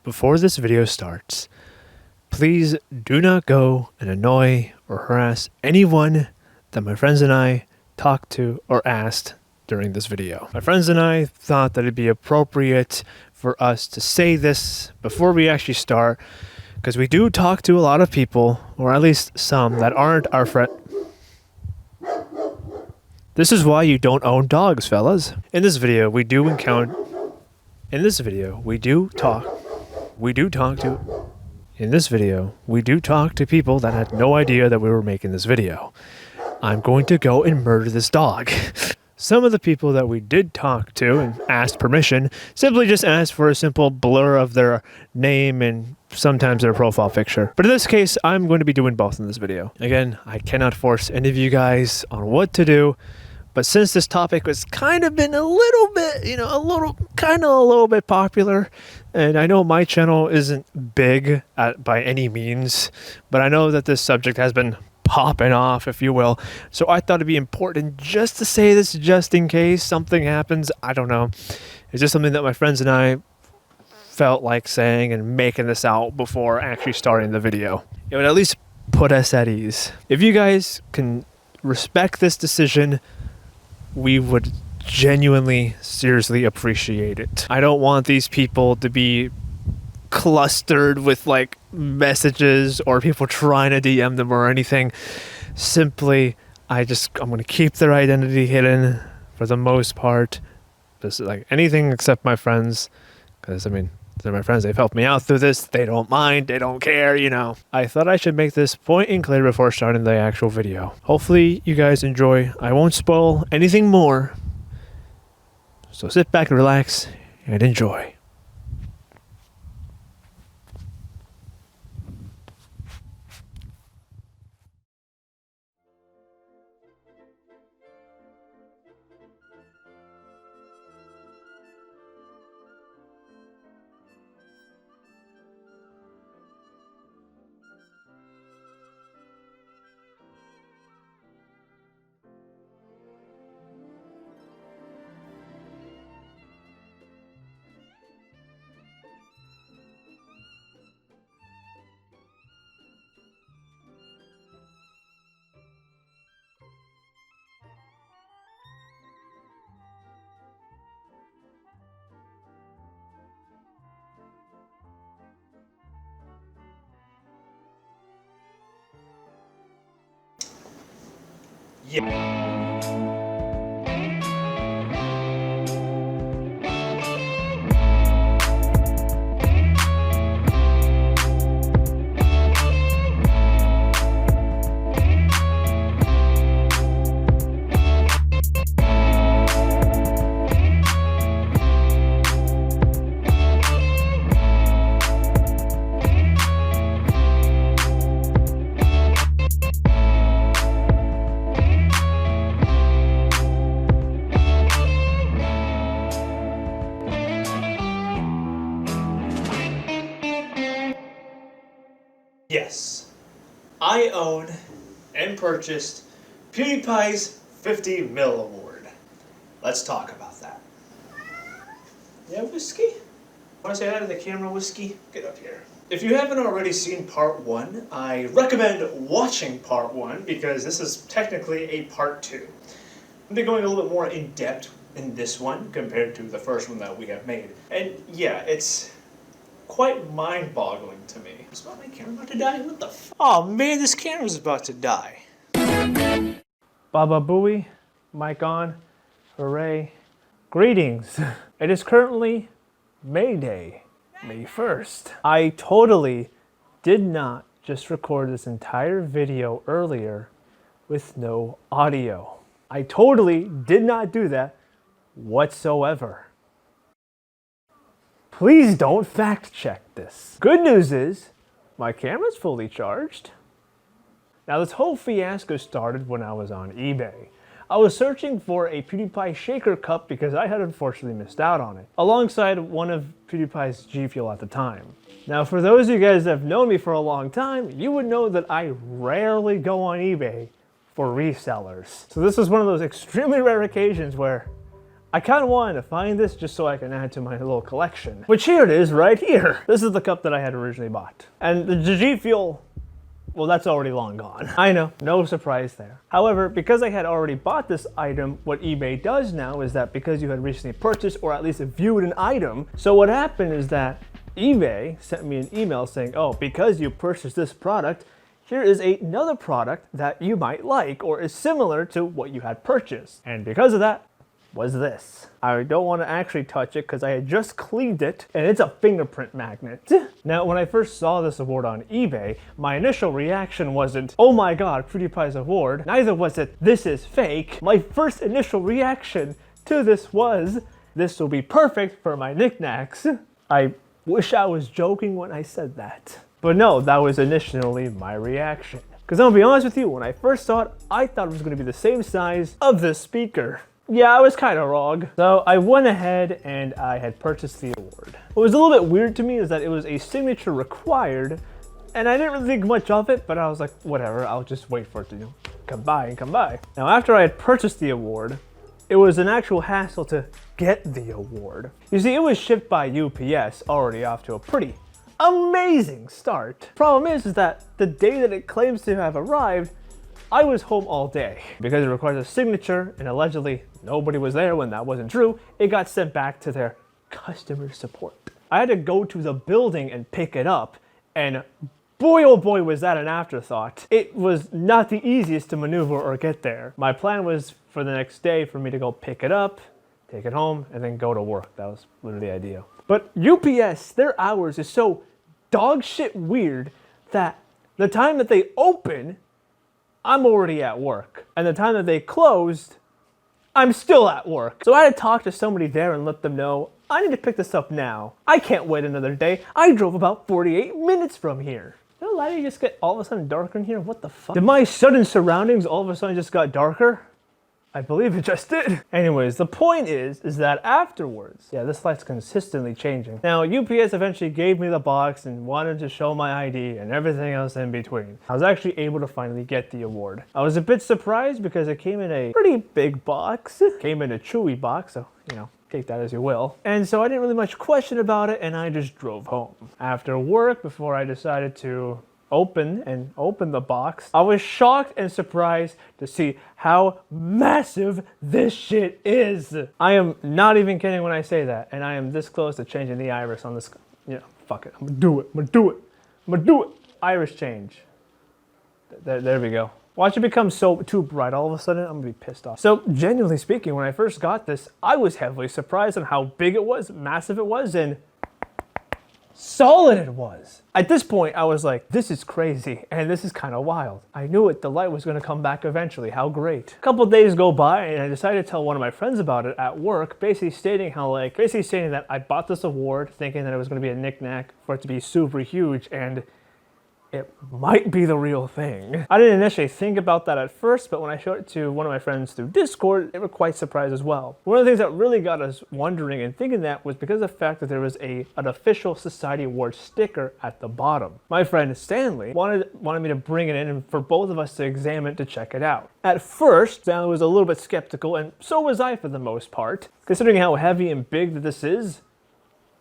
Before this video starts, please do not go and annoy or harass anyone that my friends and I talked to or asked during this video. My friends and I thought that it'd be appropriate for us to say this before we actually start, because we do talk to a lot of people, or at least some, that aren't our friend. This is why you don't own dogs, fellas. In this video, we do talk to people that had no idea that we were making this video. I'm going to go and murder this dog. Some of the people that we did talk to and asked permission simply just asked for a simple blur of their name and sometimes their profile picture. But in this case, I'm going to be doing both in this video. Again, I cannot force any of you guys on what to do, but since this topic has kind of been a little bit, a little bit popular, and I know my channel isn't big by any means, but I know that this subject has been popping off, if you will. So I thought it'd be important just to say this, just in case something happens. I don't know. It's just something that my friends and I felt like saying and making this out before actually starting the video. It would at least put us at ease. If you guys can respect this decision, we would genuinely, seriously appreciate it. I don't want these people to be clustered with like messages or people trying to DM them or anything. Simply, I'm going to keep their identity hidden for the most part. Just like anything except my friends, because they're my friends. They've helped me out through this. They don't mind. They don't care, I thought I should make this point and clear before starting the actual video. Hopefully you guys enjoy. I won't spoil anything more. So sit back and relax and enjoy. Yeah. Yes, I own and purchased PewDiePie's 50 mil award. Let's talk about that. Yeah, whiskey? Want to say that in the camera, whiskey? Get up here. If you haven't already seen part 1, I recommend watching part 1 because this is technically a part 2. I'm going to be going a little bit more in depth in this one compared to the first one that we have made. And yeah, it's quite mind-boggling to me. Is my camera about to die? What the f— Oh man, this camera's about to die. Baba Booey, mic on, hooray. Greetings. It is currently May Day, May 1st. I totally did not just record this entire video earlier with no audio. I totally did not do that whatsoever. Please don't fact check this. Good news is, my camera's fully charged. Now this whole fiasco started when I was on eBay. I was searching for a PewDiePie shaker cup because I had unfortunately missed out on it, alongside one of PewDiePie's G Fuel at the time. Now for those of you guys that have known me for a long time, you would know that I rarely go on eBay for resellers. So this is one of those extremely rare occasions where I kind of wanted to find this just so I can add to my little collection. Which here it is, right here. This is the cup that I had originally bought. And the G Fuel, well, that's already long gone. I know, no surprise there. However, because I had already bought this item, what eBay does now is that because you had recently purchased or at least viewed an item, so what happened is that eBay sent me an email saying, oh, because you purchased this product, here is another product that you might like or is similar to what you had purchased. And because of that, was this. I don't want to actually touch it because I had just cleaned it and it's a fingerprint magnet. Now, when I first saw this award on eBay, my initial reaction wasn't, oh my god, PewDiePie's award. Neither was it, this is fake. My first initial reaction to this was, this will be perfect for my knickknacks. I wish I was joking when I said that. But no, that was initially my reaction. Because I'm gonna be honest with you, when I first saw it, I thought it was gonna be the same size of this speaker. Yeah, I was kind of wrong. So I went ahead and I had purchased the award. What was a little bit weird to me is that it was a signature required, and I didn't really think much of it, but I was like, whatever, I'll just wait for it to come by. Now, after I had purchased the award, it was an actual hassle to get the award. You see, it was shipped by UPS, already off to a pretty amazing start. Problem is that the day that it claims to have arrived, I was home all day. Because it requires a signature and allegedly nobody was there when that wasn't true, it got sent back to their customer support. I had to go to the building and pick it up, and boy oh boy was that an afterthought. It was not the easiest to maneuver or get there. My plan was for the next day for me to go pick it up, take it home, and then go to work. That was literally the idea. But UPS, their hours is so dog shit weird that the time that they open, I'm already at work. And the time that they closed, I'm still at work. So I had to talk to somebody there and let them know, I need to pick this up now. I can't wait another day. I drove about 48 minutes from here. Did the lighting just get all of a sudden darker in here? What the fuck? Did my sudden surroundings all of a sudden just got darker? I believe it just did. Anyways, the point is that afterwards, yeah, this light's consistently changing. Now, UPS eventually gave me the box and wanted to show my ID and everything else in between. I was actually able to finally get the award. I was a bit surprised because it came in a pretty big box. It came in a chewy box, so, you know, take that as you will. And so I didn't really much question about it, and I just drove home. After work, before I decided to open the box, I was shocked and surprised to see how massive this shit is. I am not even kidding when I say that, and I am this close to changing the iris on this. You know, fuck it, I'm gonna do it. Iris change. There we go. Watch it become so too bright all of a sudden, I'm gonna be pissed off. So genuinely speaking, when I first got this, I was heavily surprised on how big it was, massive it was, and solid it was. At this point, I was like, this is crazy, and this is kind of wild. I knew it, the light was gonna come back eventually, how great. A couple days go by, and I decided to tell one of my friends about it at work, basically stating that I bought this award thinking that it was gonna be a knick-knack for it to be super huge, and it might be the real thing. I didn't initially think about that at first, but when I showed it to one of my friends through Discord, they were quite surprised as well. One of the things that really got us wondering and thinking that was because of the fact that there was an official Society Award sticker at the bottom. My friend Stanley wanted me to bring it in and for both of us to examine it to check it out. At first, Stanley was a little bit skeptical, and so was I for the most part. Considering how heavy and big that this is,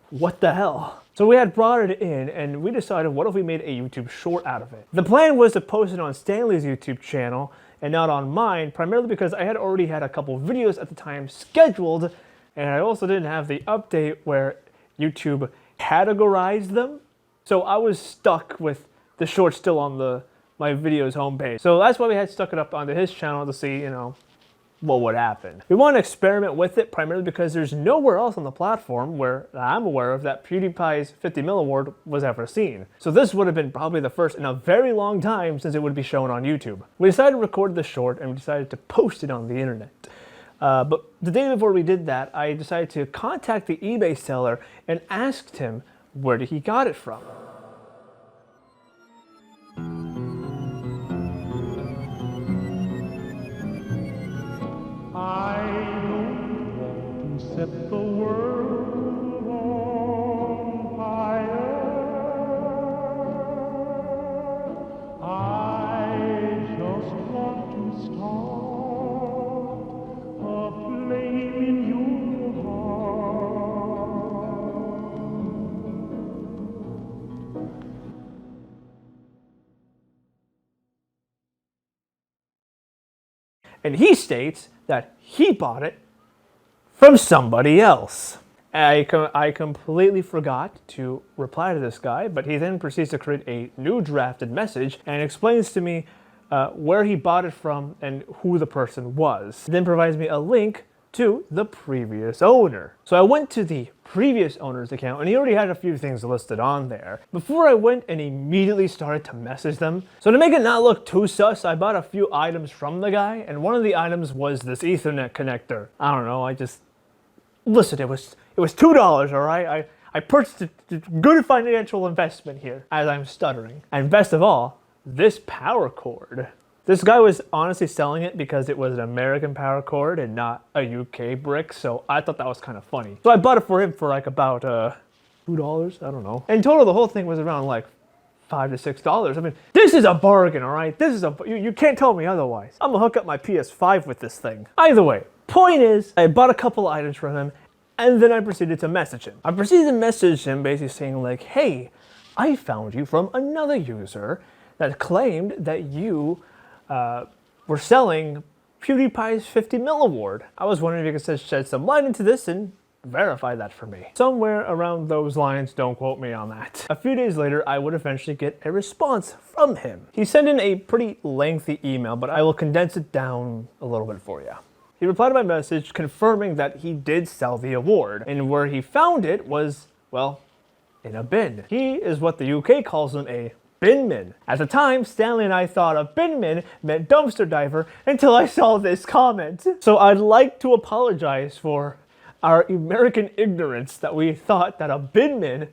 what the hell? So we had brought it in, and we decided, what if we made a YouTube short out of it? The plan was to post it on Stanley's YouTube channel and not on mine, primarily because I had already had a couple videos at the time scheduled, and I also didn't have the update where YouTube categorized them. So I was stuck with the short still on my video's homepage. So that's why we had stuck it up onto his channel to see, you know, what would happen. We want to experiment with it primarily because there's nowhere else on the platform where I'm aware of that PewDiePie's 50 mil award was ever seen. So this would have been probably the first in a very long time since it would be shown on YouTube. We decided to record the short and we decided to post it on the internet. But the day before we did that, I decided to contact the eBay seller and asked him where he got it from. I don't want to set the world on fire. I just want to start a flame in your And he states that he bought it from somebody else. I completely forgot to reply to this guy, but he then proceeds to create a new drafted message and explains to me where he bought it from and who the person was. He then provides me a link to the previous owner. So I went to the previous owner's account and he already had a few things listed on there. Before I went and immediately started to message them. So to make it not look too sus, I bought a few items from the guy, and one of the items was this Ethernet connector. I don't know, listen, it was $2, all right? I purchased a good financial investment here, as I'm stuttering. And best of all, this power cord. This guy was honestly selling it because it was an American power cord and not a UK brick, so I thought that was kind of funny. So I bought it for him for like about $2, I don't know. In total, the whole thing was around like $5 to $6. I mean, this is a bargain, all right? You can't tell me otherwise. I'm gonna hook up my PS5 with this thing. Either way, point is, I bought a couple items from him, and then I proceeded to message him. I proceeded to message him basically saying like, hey, I found you from another user that claimed that you were selling PewDiePie's 50 mil award. I was wondering if you could shed some light into this and verify that for me. Somewhere around those lines, don't quote me on that. A few days later, I would eventually get a response from him. He sent in a pretty lengthy email, but I will condense it down a little bit for you. He replied to my message confirming that he did sell the award, and where he found it was, well, in a bin. He is what the UK calls him, a binman. At the time, Stanley and I thought a binman meant dumpster diver until I saw this comment. So I'd like to apologize for our American ignorance that we thought that a binman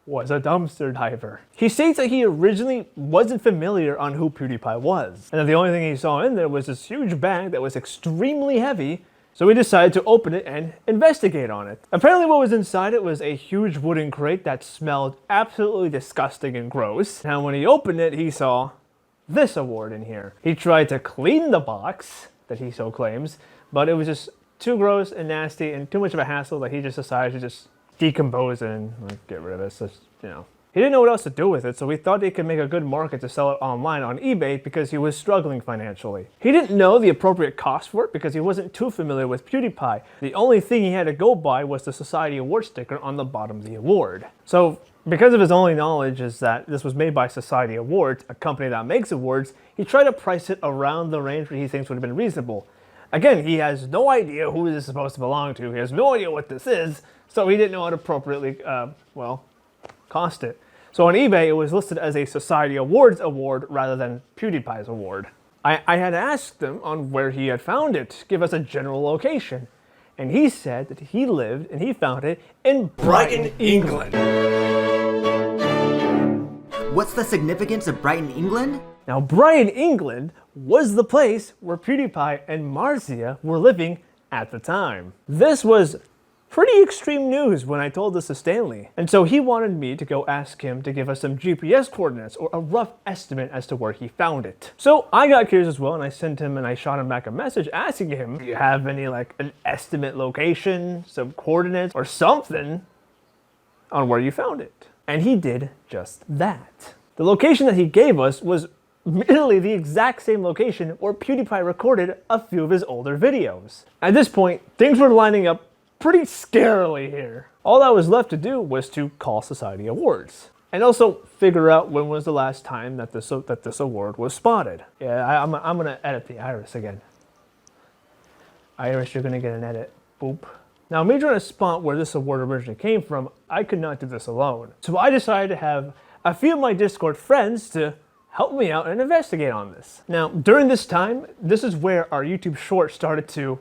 was a dumpster diver. He states that he originally wasn't familiar on who PewDiePie was, and that the only thing he saw in there was this huge bag that was extremely heavy, so he decided to open it and investigate on it. Apparently what was inside it was a huge wooden crate that smelled absolutely disgusting and gross. And when he opened it, he saw this award in here. He tried to clean the box that he so claims, but it was just too gross and nasty and too much of a hassle that he just decided to just decompose it and get rid of it. So, you know. He didn't know what else to do with it, so he thought he could make a good market to sell it online on eBay because he was struggling financially. He didn't know the appropriate cost for it because he wasn't too familiar with PewDiePie. The only thing he had to go by was the Society Award sticker on the bottom of the award. So, because of his only knowledge is that this was made by Society Awards, a company that makes awards, he tried to price it around the range that he thinks would have been reasonable. Again, he has no idea who this is supposed to belong to. He has no idea what this is, so he didn't know how to appropriately, cost it. So on eBay, it was listed as a Society Awards award rather than PewDiePie's award. I had asked him on where he had found it, give us a general location. And he said that he lived and he found it in Brighton, England. What's the significance of Brighton, England? Now, Brighton, England was the place where PewDiePie and Marcia were living at the time. This was pretty extreme news when I told this to Stanley. And so he wanted me to go ask him to give us some GPS coordinates or a rough estimate as to where he found it. So I got curious as well, and I sent him and I shot him back a message asking him, do you have any an estimate location, some coordinates or something on where you found it? And he did just that. The location that he gave us was literally the exact same location where PewDiePie recorded a few of his older videos. At this point, things were lining up pretty scarily here. All that was left to do was to call Society Awards and also figure out when was the last time that this award was spotted. Yeah, I'm gonna edit the iris again. Iris, you're gonna get an edit. Boop. Now, me trying to spot where this award originally came from, I could not do this alone. So I decided to have a few of my Discord friends to help me out and investigate on this. Now, during this time, this is where our YouTube short started to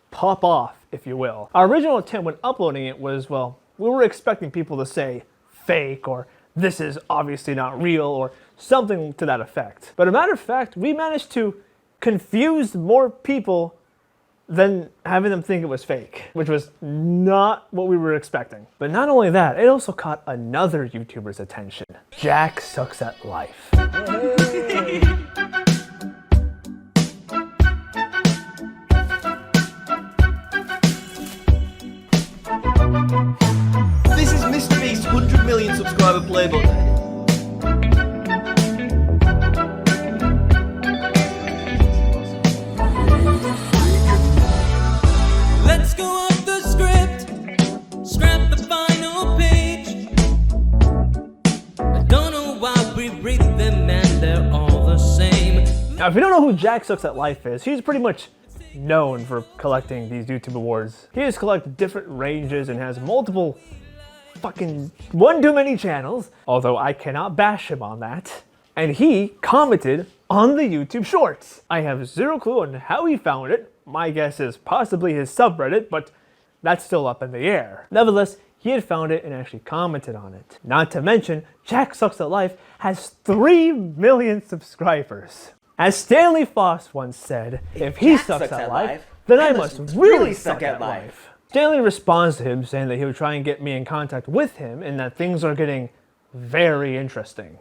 pop off, if you will. Our original intent when uploading it was, well, we were expecting people to say fake or this is obviously not real or something to that effect. But a matter of fact, we managed to confuse more people than having them think it was fake, which was not what we were expecting. But not only that, it also caught another YouTuber's attention, JackSucksAtLife. This is Mr. Beast's 100 million subscriber play button. Now, if you don't know who JackSucksAtLife is, he's pretty much known for collecting these YouTube awards. He has collected different ranges and has multiple fucking one too many channels, although I cannot bash him on that. And he commented on the YouTube Shorts. I have zero clue on how he found it. My guess is possibly his subreddit, but that's still up in the air. Nevertheless, he had found it and actually commented on it. Not to mention, JackSucksAtLife has 3 million subscribers. As Stanley Foss once said, if he sucks at life, then I must really suck at life. Stanley responds to him saying that he would try and get me in contact with him and that things are getting very interesting.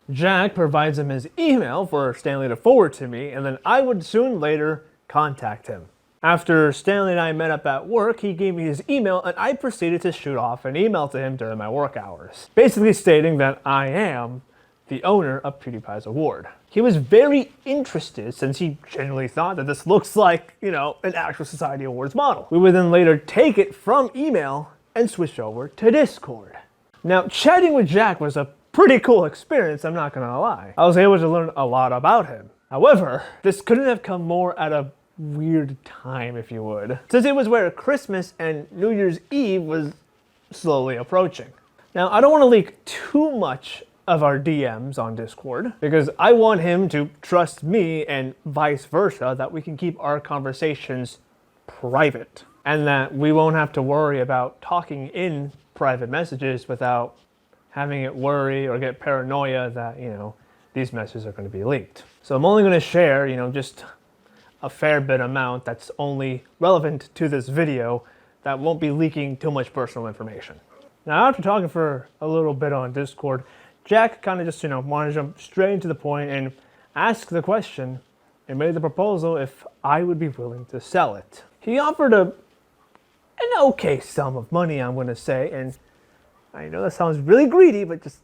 Jack provides him his email for Stanley to forward to me, and then I would soon later contact him. After Stanley and I met up at work, he gave me his email and I proceeded to shoot off an email to him during my work hours, basically stating that I am the owner of PewDiePie's award. He was very interested since he genuinely thought that this looks like, an actual Society Awards model. We would then later take it from email and switch over to Discord. Now, chatting with Jack was a pretty cool experience, I'm not gonna lie. I was able to learn a lot about him. However, this couldn't have come more at a weird time, if you would, since it was where Christmas and New Year's Eve was slowly approaching. Now, I don't want to leak too much of our DMs on Discord because I want him to trust me and vice versa, that we can keep our conversations private and that we won't have to worry about talking in private messages without having it worry or get paranoia that, these messages are going to be leaked. So I'm only going to share, just a fair bit amount that's only relevant to this video that won't be leaking too much personal information. Now, after talking for a little bit on Discord, Jack kind of just, wanted to jump straight into the point and ask the question and made the proposal if I would be willing to sell it. He offered an okay sum of money, I'm going to say, and I know that sounds really greedy, but just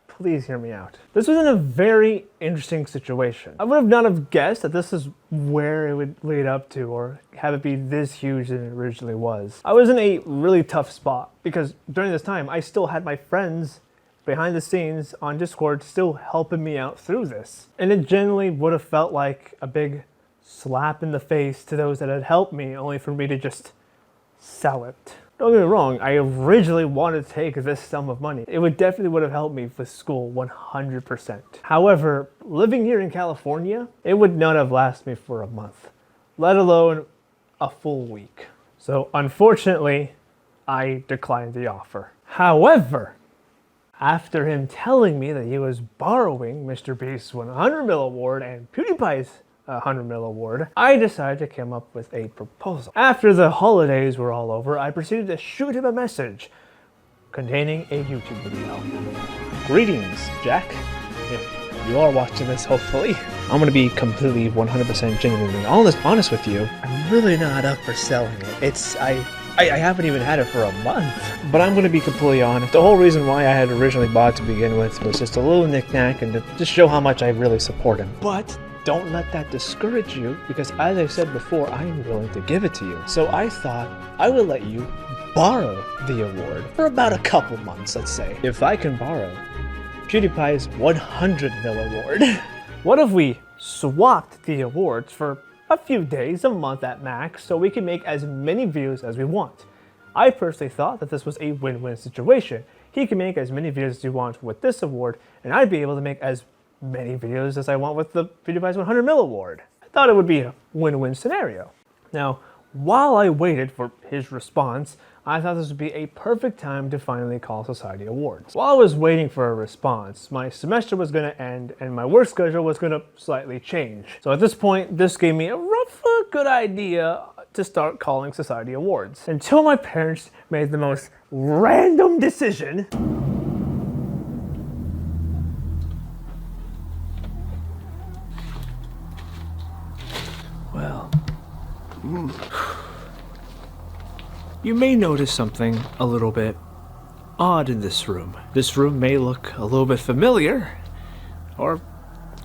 please hear me out. This was in a very interesting situation. I would have not have guessed that this is where it would lead up to or have it be this huge than it originally was. I was in a really tough spot because during this time, I still had my friends behind the scenes on Discord still helping me out through this. And it genuinely would have felt like a big slap in the face to those that had helped me, only for me to just sell it. Don't get me wrong, I originally wanted to take this sum of money. It would have helped me with school 100%. However, living here in California, it would not have lasted me for a month, let alone a full week. So unfortunately, I declined the offer. However, after him telling me that he was borrowing Mr. Beast's 100 mil award and PewDiePie's 100 mil award, I decided to come up with a proposal. After the holidays were all over, I proceeded to shoot him a message containing a YouTube video. Greetings, Jack. If you are watching this, hopefully. I'm going to be completely 100% genuinely honest with you. I'm really not up for selling it. I haven't even had it for a month. But I'm going to be completely honest. The whole reason why I had originally bought it to begin with was just a little knick-knack and to just show how much I really support him. But don't let that discourage you, because as I said before, I am willing to give it to you. So I thought I would let you borrow the award for about a couple months, let's say. If I can borrow PewDiePie's 100 mil award, what if we swapped the awards for a few days, a month at max, so we can make as many views as we want? I personally thought that this was a win-win situation. He can make as many videos as he wants with this award, and I'd be able to make as many videos as I want with the PewDiePie's 100 mil award. I thought it would be a win-win scenario. Now, while I waited for his response, I thought this would be a perfect time to finally call Society Awards. While I was waiting for a response, my semester was going to end and my work schedule was going to slightly change. So at this point, this gave me a rough good idea to start calling Society Awards, until my parents made the most random decision. Well, you may notice something a little bit odd in this room. This room may look a little bit familiar or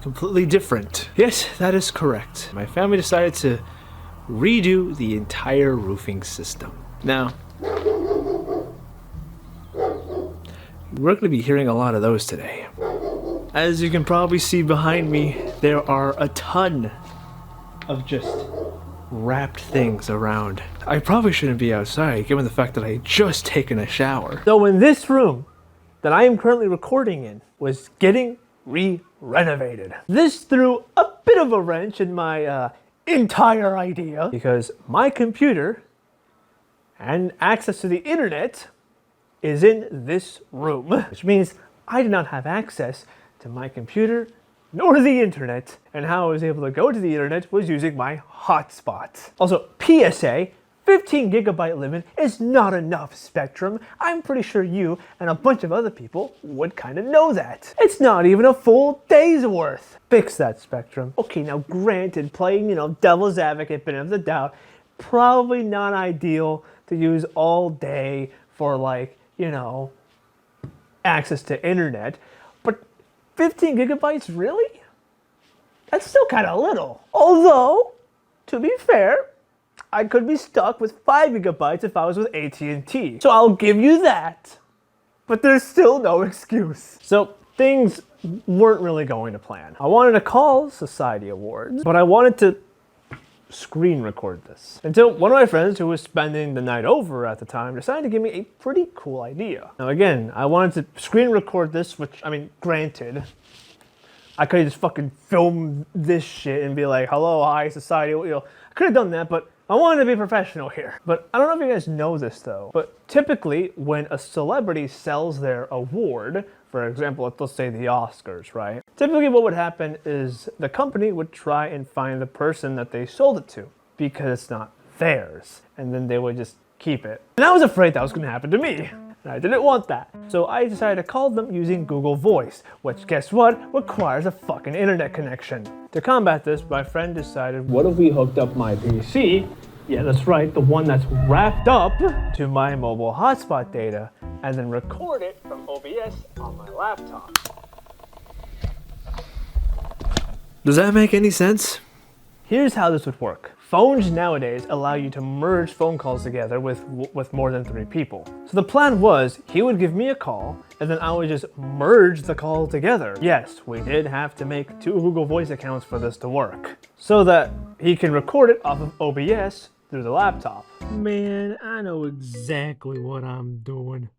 completely different. Yes, that is correct. My family decided to redo the entire roofing system. Now, we're going to be hearing a lot of those today. As you can probably see behind me, There are a ton of just wrapped things around. I probably shouldn't be outside given the fact that I had just taken a shower. So in this room that I am currently recording in was getting renovated. This threw a bit of a wrench in my entire idea because my computer and access to the internet is in this room, which means I did not have access to my computer nor the internet, and how I was able to go to the internet was using my hotspot. Also, PSA, 15 gigabyte limit is not enough, Spectrum. I'm pretty sure you and a bunch of other people would kind of know that. It's not even a full day's worth. Fix that, Spectrum. Okay, now granted, playing, devil's advocate, benefit of the doubt, probably not ideal to use all day for access to internet, but 15 gigabytes, really? That's still kind of little. Although, to be fair, I could be stuck with 5 gigabytes if I was with AT&T. So I'll give you that. But there's still no excuse. So things weren't really going to plan. I wanted to call Society Awards, but I wanted to screen record this. Until one of my friends who was spending the night over at the time decided to give me a pretty cool idea. Now again, I wanted to screen record this, which, granted, I could have just fucking filmed this shit and be like, hello, hi, society, I could have done that, but I wanted to be professional here. But I don't know if you guys know this though, but typically when a celebrity sells their award, for example, let's say the Oscars, right? Typically what would happen is the company would try and find the person that they sold it to because it's not theirs. And then they would just keep it. And I was afraid that was gonna happen to me. And I didn't want that. So I decided to call them using Google Voice, which guess what? Requires a fucking internet connection. To combat this, my friend decided, what if we hooked up my PC? Yeah, that's right, the one that's wrapped up to my mobile hotspot data, and then record it from OBS on my laptop. Does that make any sense? Here's how this would work. Phones nowadays allow you to merge phone calls together with more than 3 people. So the plan was, he would give me a call, and then I would just merge the call together. Yes, we did have to make 2 Google Voice accounts for this to work, so that he can record it off of OBS through the laptop. Man, I know exactly what I'm doing.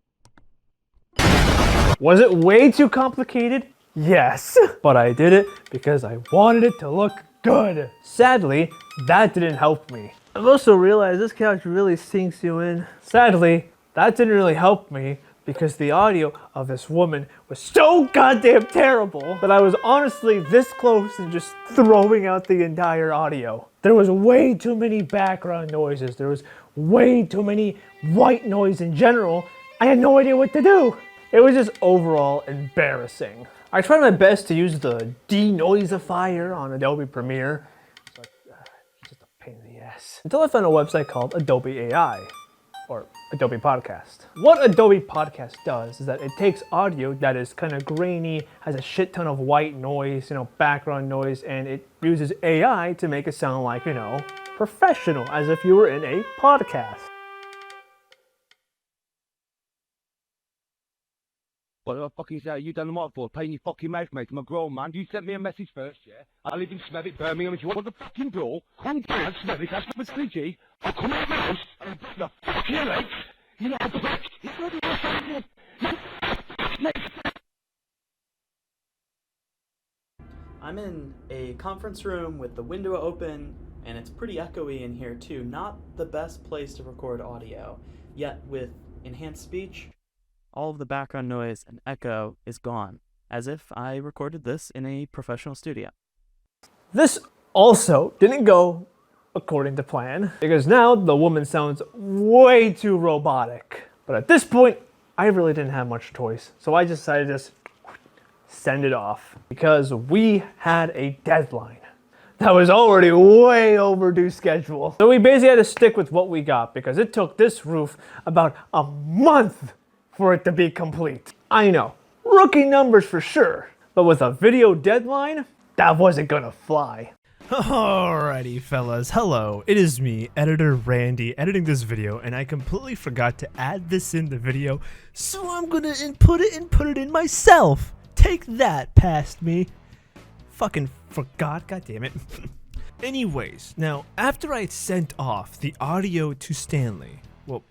Was it way too complicated? Yes, but I did it because I wanted it to look good. Sadly, that didn't help me. I've also realized this couch really sinks you in. Sadly, that didn't really help me because the audio of this woman was so goddamn terrible that I was honestly this close to just throwing out the entire audio. There was way too many background noises. There was way too many white noise in general. I had no idea what to do. It was just overall embarrassing. I tried my best to use the denoisifier on Adobe Premiere, but it's just a pain in the ass. Until I found a website called Adobe AI, or Adobe Podcast. What Adobe Podcast does is that it takes audio that is kind of grainy, has a shit ton of white noise, background noise, and it uses AI to make it sound like, professional, as if you were in a podcast. What the fuck is that? You done the what for? Paying your fucking mouth, mate. I'm a grown man. You sent me a message first, yeah? I live in Smethwick, Birmingham. If you want the fucking door, come down Smethwick. That's my squeegee. I'll come out of my house and I'll break the fucking legs. You know, I'll break. It's not I'm in a conference room with the window open, and it's pretty echoey in here too. Not the best place to record audio, yet with enhanced speech, all of the background noise and echo is gone, as if I recorded this in a professional studio. This also didn't go according to plan, because now the woman sounds way too robotic. But at this point, I really didn't have much choice, so I decided to just send it off, because we had a deadline that was already way overdue schedule. So we basically had to stick with what we got, because it took this roof about a month for it to be complete. I know, rookie numbers for sure, but with a video deadline, that wasn't gonna fly. Alrighty fellas, hello, it is me, Editor Randy, editing this video, and I completely forgot to add this in the video, so I'm gonna input it and put it in myself. Take that, past me. fucking forgot, god damn it. Anyways, now after I sent off the audio to Stanley, well,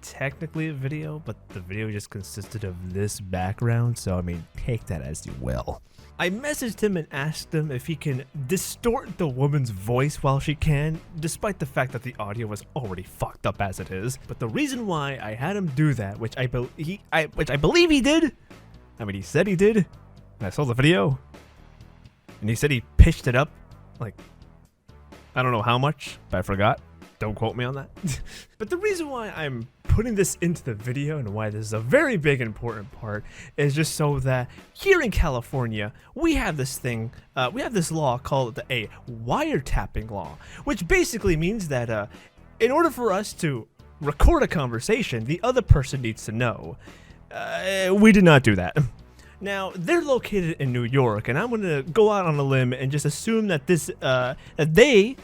technically a video, but the video just consisted of this background, so I mean, take that as you will. I messaged him and asked him if he can distort the woman's voice while she can, despite the fact that the audio was already fucked up as it is. But the reason why I had him do that, which I believe he did, I mean, he said he did, and I saw the video, and he said he pitched it up, like, I don't know how much, but I forgot. Don't quote me on that. But the reason why I'm putting this into the video and why this is a very big important part is just so that here in California, we have this thing, we have this law called a wiretapping law, which basically means that in order for us to record a conversation, the other person needs to know. We did not do that. Now, they're located in New York, and I'm going to go out on a limb and just assume that that they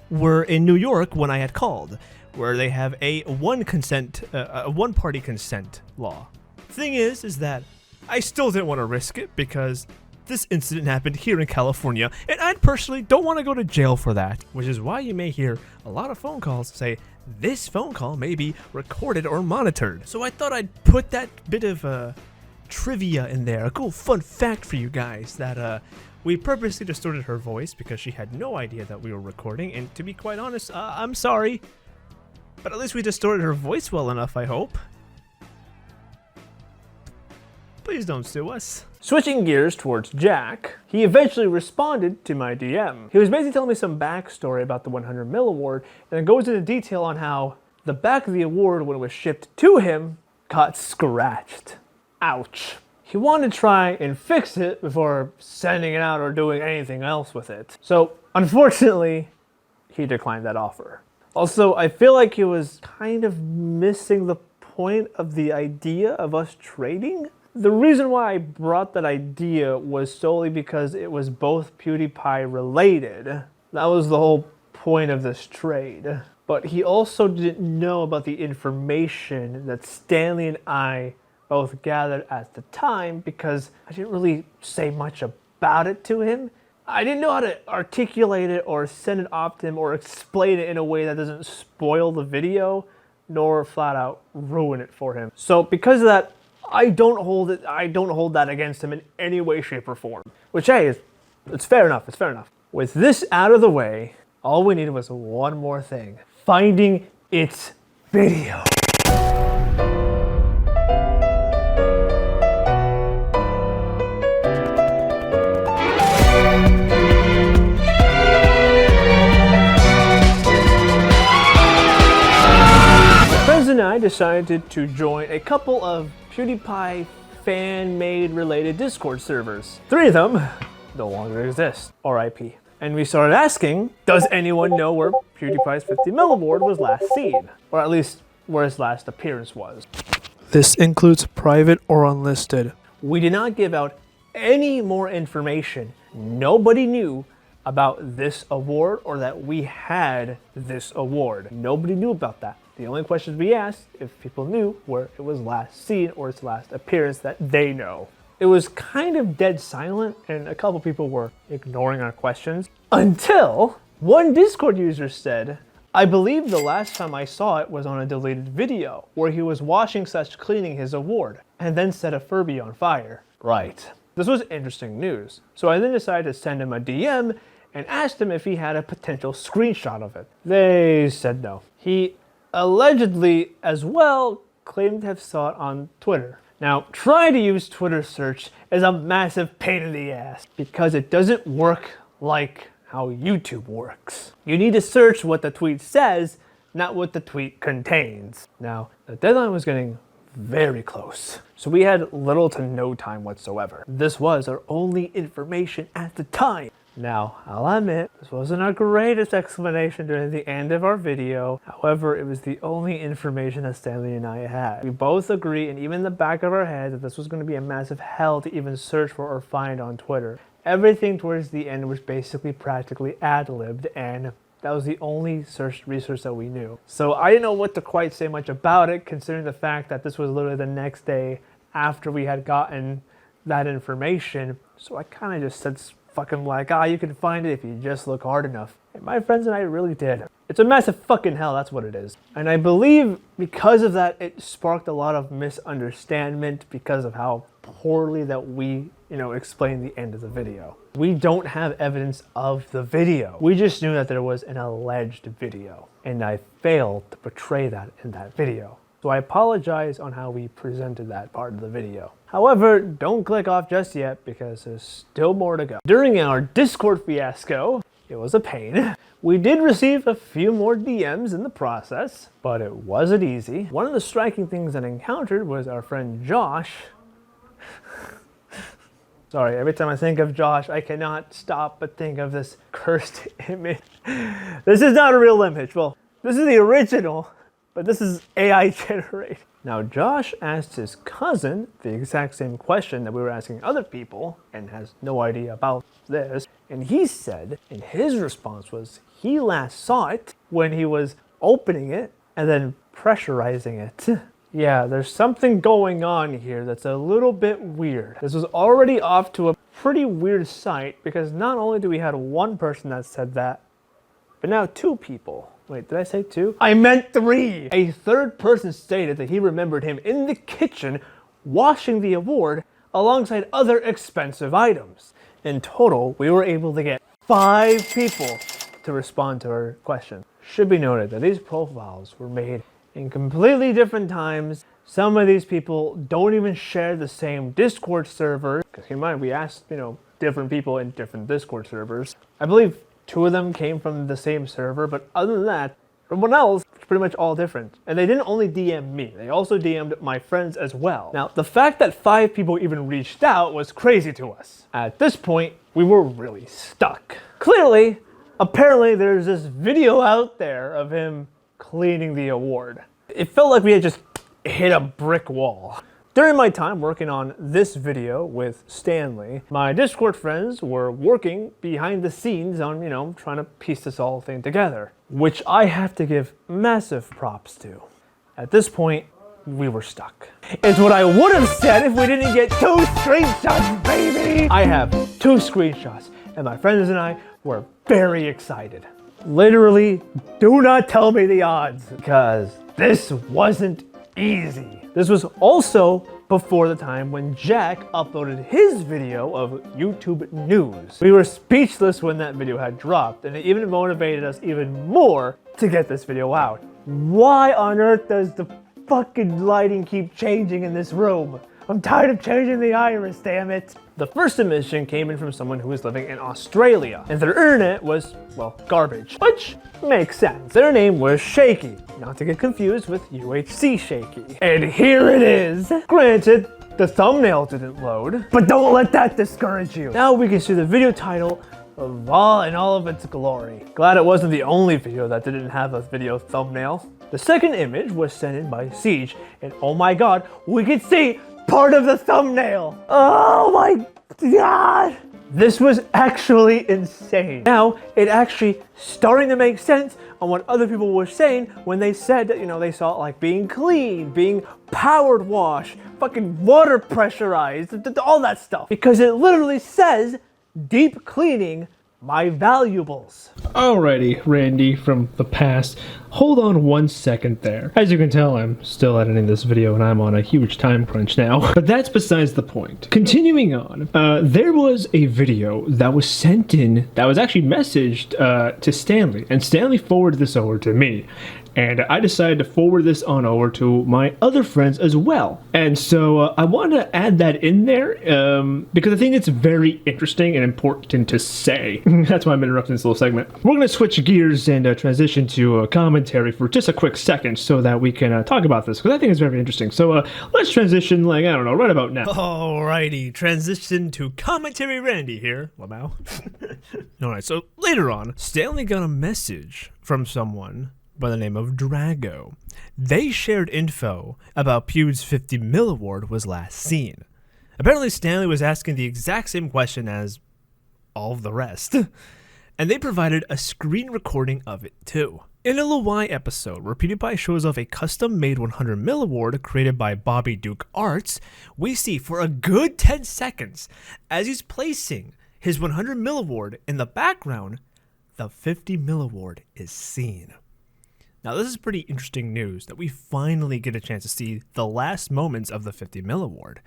were in New York when I had called, where they have a one-party consent law. Thing is that I still didn't want to risk it because this incident happened here in California, and I personally don't want to go to jail for that, which is why you may hear a lot of phone calls say, this phone call may be recorded or monitored. So I thought I'd put that bit of trivia in there, a cool fun fact for you guys, that we purposely distorted her voice because she had no idea that we were recording, and to be quite honest, I'm sorry, but at least we distorted her voice well enough, I hope. Please don't sue us. Switching gears towards Jack, he eventually responded to my DM. He was basically telling me some backstory about the 100 mil award, and it goes into detail on how the back of the award, when it was shipped to him, got scratched. Ouch. He wanted to try and fix it before sending it out or doing anything else with it. So, unfortunately, he declined that offer. Also, I feel like he was kind of missing the point of the idea of us trading. The reason why I brought that idea was solely because it was both PewDiePie related. That was the whole point of this trade. But he also didn't know about the information that Stanley and I both gathered at the time, because I didn't really say much about it to him. I didn't know how to articulate it or send it off to him or explain it in a way that doesn't spoil the video nor flat out ruin it for him. So because of that, I don't hold that against him in any way, shape, or form. Which, hey, it's fair enough, it's fair enough. With this out of the way, all we needed was one more thing: finding its video. And I decided to join a couple of PewDiePie fan-made related Discord servers. 3 of them no longer exist, RIP. And we started asking, does anyone know where PewDiePie's 50 mil award was last seen? Or at least where his last appearance was. This includes private or unlisted. We did not give out any more information. Nobody knew about this award or that we had this award. Nobody knew about that. The only questions we asked if people knew where it was last seen or its last appearance that they know. It was kind of dead silent, and a couple people were ignoring our questions until one Discord user said, I believe the last time I saw it was on a deleted video where he was washing/cleaning his award and then set a Furby on fire. Right. This was interesting news. So I then decided to send him a DM and asked him if he had a potential screenshot of it. They said no. He allegedly as well claimed to have saw it on Twitter. Now, trying to use Twitter search is a massive pain in the ass because it doesn't work like how YouTube works. You need to search what the tweet says, not what the tweet contains. Now, the deadline was getting very close, so we had little to no time whatsoever. This was our only information at the time. Now, I'll admit, this wasn't our greatest explanation during the end of our video. However, it was the only information that Stanley and I had. We both agree, and even in the back of our heads, that this was going to be a massive hell to even search for or find on Twitter. Everything towards the end was basically practically ad-libbed, and that was the only research that we knew. So I didn't know what to quite say much about it, considering the fact that this was literally the next day after we had gotten that information. So I kind of just said fucking like, you can find it if you just look hard enough. And my friends and I really did. It's a massive fucking hell, that's what it is. And I believe because of that, it sparked a lot of misunderstanding because of how poorly that we, explained the end of the video. We don't have evidence of the video. We just knew that there was an alleged video, and I failed to portray that in that video. So I apologize on how we presented that part of the video. However, don't click off just yet because there's still more to go. During our Discord fiasco, it was a pain. We did receive a few more DMs in the process, but it wasn't easy. One of the striking things that I encountered was our friend Josh. Sorry, every time I think of Josh, I cannot stop but think of this cursed image. This is not a real image. Well, this is the original, but this is AI generated. Now, Josh asked his cousin the exact same question that we were asking other people and has no idea about this. And he said, and his response was, he last saw it when he was opening it and then pressurizing it. Yeah, there's something going on here that's a little bit weird. This was already off to a pretty weird site because not only do we have one person that said that, but now two people. Wait, did I say two? I meant three! A third person stated that he remembered him in the kitchen washing the award alongside other expensive items. In total, we were able to get 5 people to respond to our question. Should be noted that these profiles were made in completely different times. Some of these people don't even share the same Discord server. Because keep in mind, we asked, different people in different Discord servers. I believe 2 of them came from the same server, but other than that, everyone else is pretty much all different. And they didn't only DM me, they also DM'd my friends as well. Now, the fact that 5 people even reached out was crazy to us. At this point, we were really stuck. Clearly, apparently there's this video out there of him cleaning the award. It felt like we had just hit a brick wall. During my time working on this video with Stanley, my Discord friends were working behind the scenes on, trying to piece this whole thing together, which I have to give massive props to. At this point, we were stuck. It's what I would have said if we didn't get 2 screenshots, baby! I have 2 screenshots, and my friends and I were very excited. Literally, do not tell me the odds, because this wasn't easy. This was also before the time when Jack uploaded his video of YouTube news. We were speechless when that video had dropped, and it even motivated us even more to get this video out. Why on earth does the fucking lighting keep changing in this room? I'm tired of changing the iris, damn it. The first submission came in from someone who was living in Australia, and their internet was, well, garbage, which makes sense. Their name was Shaky, not to get confused with UHC Shaky. And here it is. Granted, the thumbnail didn't load, but don't let that discourage you. Now we can see the video title in all of its glory. Glad it wasn't the only video that didn't have a video thumbnail. The second image was sent in by Siege, and oh my god, we could see part of the thumbnail. Oh my god! This was actually insane. Now, it actually starting to make sense on what other people were saying when they said that, they saw it like being clean, being powered wash, fucking water pressurized, all that stuff. Because it literally says, deep cleaning my valuables. Alrighty, Randy from the past. Hold on 1 second there. As you can tell, I'm still editing this video and I'm on a huge time crunch now. But that's besides the point. Continuing on, there was a video that was sent in, that was actually messaged to Stanley. And Stanley forwarded this over to me. And I decided to forward this on over to my other friends as well. And so I wanted to add that in there because I think it's very interesting and important to say. That's why I'm interrupting this little segment. We're going to switch gears and transition to commentary for just a quick second so that we can talk about this because I think it's very interesting. So let's transition, right about now. Alrighty, transition to commentary Randy here. Wow. Alright, so later on, Stanley got a message from someone by the name of Drago. They shared info about Pew's 50 mil award was last seen. Apparently Stanley was asking the exact same question as all of the rest. And they provided a screen recording of it too. In a Luai episode where PewDiePie shows off a custom-made 100 mil award created by Bobby Duke Arts, we see for a good 10 seconds as he's placing his 100 mil award, in the background, the 50 mil award is seen. Now, this is pretty interesting news that we finally get a chance to see the last moments of the 50 mil award.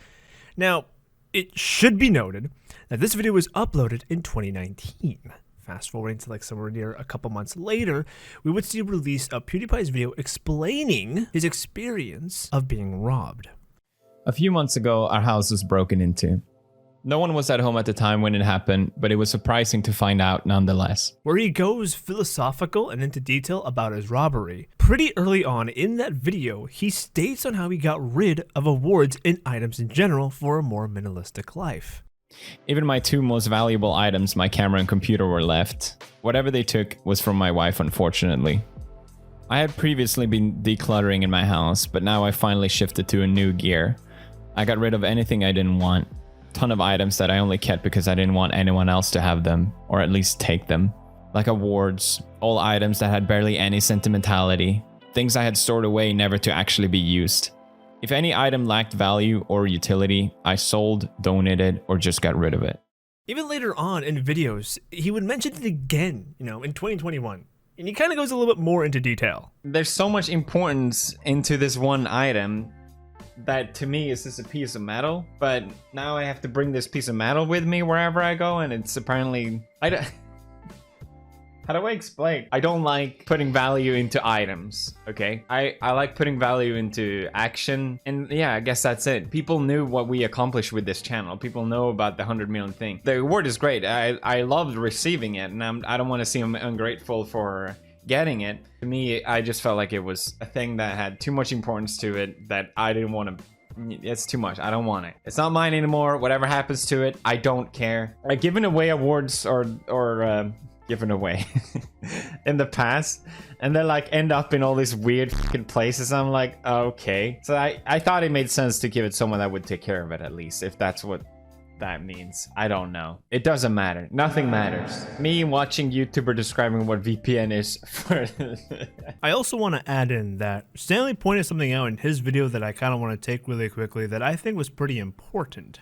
Now, it should be noted that this video was uploaded in 2019. Fast forwarding to like somewhere near a couple months later, we would see a release of PewDiePie's video explaining his experience of being robbed. A few months ago, our house was broken into. No one was at home at the time when it happened, but it was surprising to find out nonetheless. Where he goes philosophical and into detail about his robbery. Pretty early on in that video, he states on how he got rid of awards and items in general for a more minimalistic life. Even my two most valuable items, my camera and computer, were left. Whatever they took was from my wife, unfortunately. I had previously been decluttering in my house, but now I finally shifted to a new gear. I got rid of anything I didn't want. Ton of items that I only kept because I didn't want anyone else to have them, or at least take them. Like awards, old items that had barely any sentimentality, things I had stored away never to actually be used. If any item lacked value or utility, I sold, donated, or just got rid of it. Even later on in videos, he would mention it again, in 2021. And he kind of goes a little bit more into detail. There's so much importance into this one item that to me is just a piece of metal, but now I have to bring this piece of metal with me wherever I go, and it's apparently... How do I explain? I don't like putting value into items, okay? I like putting value into action, and yeah, I guess that's it. People knew what we accomplished with this channel. People know about the 100 million thing. The award is great. I loved receiving it, and I don't want to seem ungrateful for getting it. To me, I just felt like it was a thing that had too much importance to it that I didn't want to. It's too much. I don't want it. It's not mine anymore. Whatever happens to it, I don't care. I've given away awards or given away in the past, and they like end up in all these weird fucking places. I'm like, okay. So I thought it made sense to give it someone that would take care of it, at least, if that's what that means. I don't know. It doesn't matter. Nothing matters. Me watching YouTuber describing what VPN is for... I also want to add in that Stanley pointed something out in his video that I kind of want to take really quickly that I think was pretty important.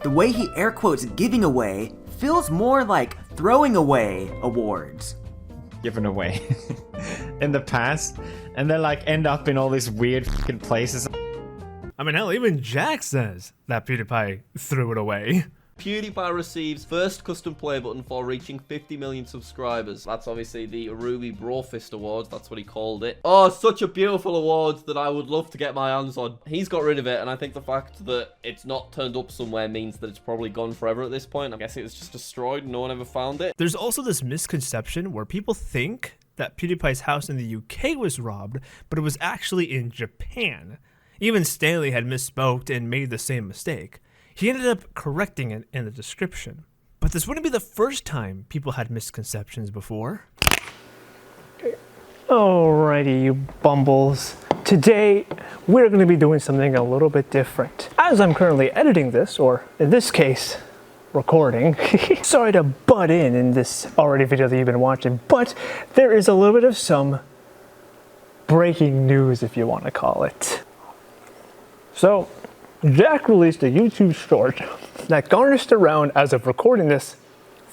The way he air quotes giving away feels more like throwing away awards. Given away in the past, and they like end up in all these weird fucking places. I mean, hell, even Jack says that PewDiePie threw it away. PewDiePie receives first custom play button for reaching 50 million subscribers. That's obviously the Ruby Brofist Awards, that's what he called it. Oh, such a beautiful award that I would love to get my hands on. He's got rid of it, and I think the fact that it's not turned up somewhere means that it's probably gone forever at this point. I guess it was just destroyed and no one ever found it. There's also this misconception where people think that PewDiePie's house in the UK was robbed, but it was actually in Japan. Even Stanley had misspoke and made the same mistake. He ended up correcting it in the description. But this wouldn't be the first time people had misconceptions before. Alrighty, you bumbles. Today, we're going to be doing something a little bit different. As I'm currently editing this, or in this case, recording. Sorry to butt in this already video that you've been watching, but there is a little bit of some breaking news, if you want to call it. So, Jack released a YouTube short that garnished around, as of recording this,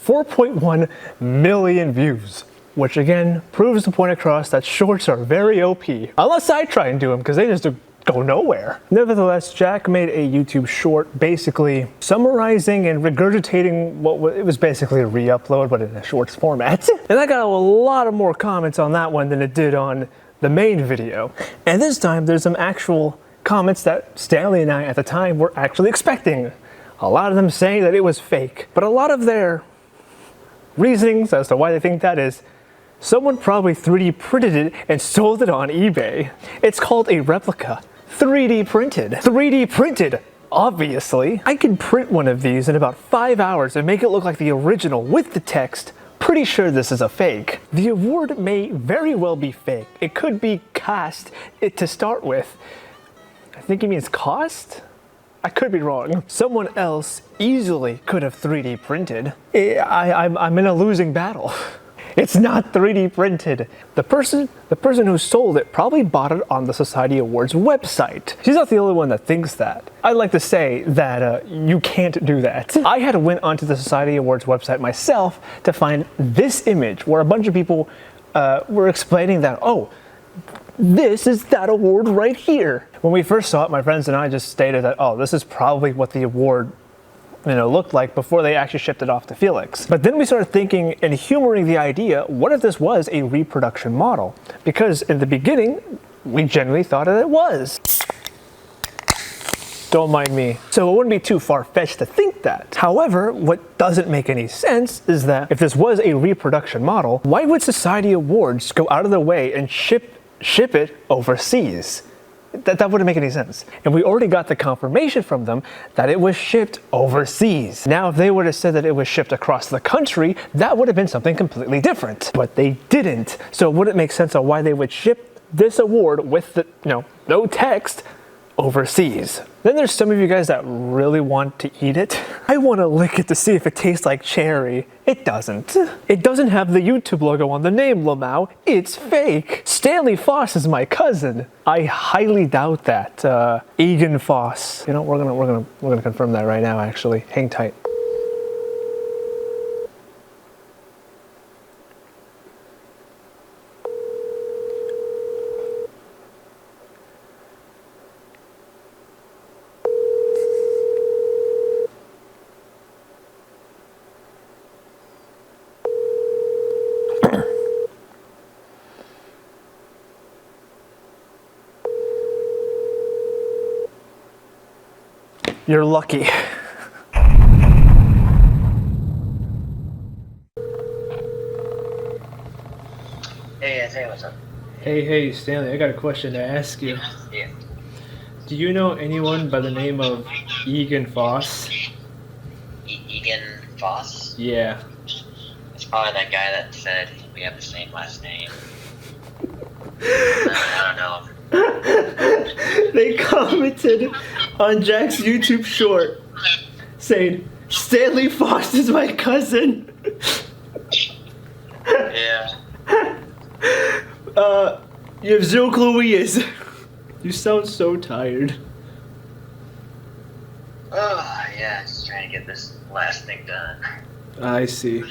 4.1 million views. Which again, proves the point across that shorts are very OP. Unless I try and do them, because they just go nowhere. Nevertheless, Jack made a YouTube short basically summarizing and regurgitating it was basically a re-upload, but in a shorts format. And I got a lot of more comments on that one than it did on the main video. And this time, there's some actual comments that Stanley and I at the time were actually expecting. A lot of them saying that it was fake, but a lot of their reasonings as to why they think that is, someone probably 3D printed it and sold it on eBay. It's called a replica. 3D printed. 3D printed, obviously. I can print one of these in about 5 hours and make it look like the original with the text. Pretty sure this is a fake. The award may very well be fake. It could be cast to start with. I think he means cost? I could be wrong. Someone else easily could have 3D printed. I'm in a losing battle. It's not 3D printed. The person who sold it probably bought it on the Society Awards website. She's not the only one that thinks that. I'd like to say that you can't do that. I had to went onto the Society Awards website myself to find this image where a bunch of people were explaining that, oh, this is that award right here. When we first saw it, my friends and I just stated that, oh, this is probably what the award looked like before they actually shipped it off to Felix. But then we started thinking and humoring the idea, what if this was a reproduction model? Because in the beginning, we genuinely thought that it was. Don't mind me. So it wouldn't be too far-fetched to think that. However, what doesn't make any sense is that if this was a reproduction model, why would Society Awards go out of their way and ship it overseas? That wouldn't make any sense. And we already got the confirmation from them that it was shipped overseas. Now, if they would have said that it was shipped across the country, that would have been something completely different. But they didn't. So it wouldn't make sense on why they would ship this award with the, no text overseas. Then there's some of you guys that really want to eat it. I want to lick it to see if it tastes like cherry. It doesn't. It doesn't have the YouTube logo on the name, Lamau. It's fake. Stanley Foss is my cousin. I highly doubt that. Egan Foss. We're gonna confirm that right now. Actually, hang tight. You're lucky. Hey, what's up? Hey, Stanley, I got a question to ask you. Yeah. Do you know anyone by the name of Egan Foss? Egan Foss? Yeah. It's probably that guy that said we have the same last name. I don't know. They commented on Jack's YouTube short saying, Stanley Foss is my cousin. Yeah. You have zero clue who he is. You sound so tired. Oh, yeah, just trying to get this last thing done. I see.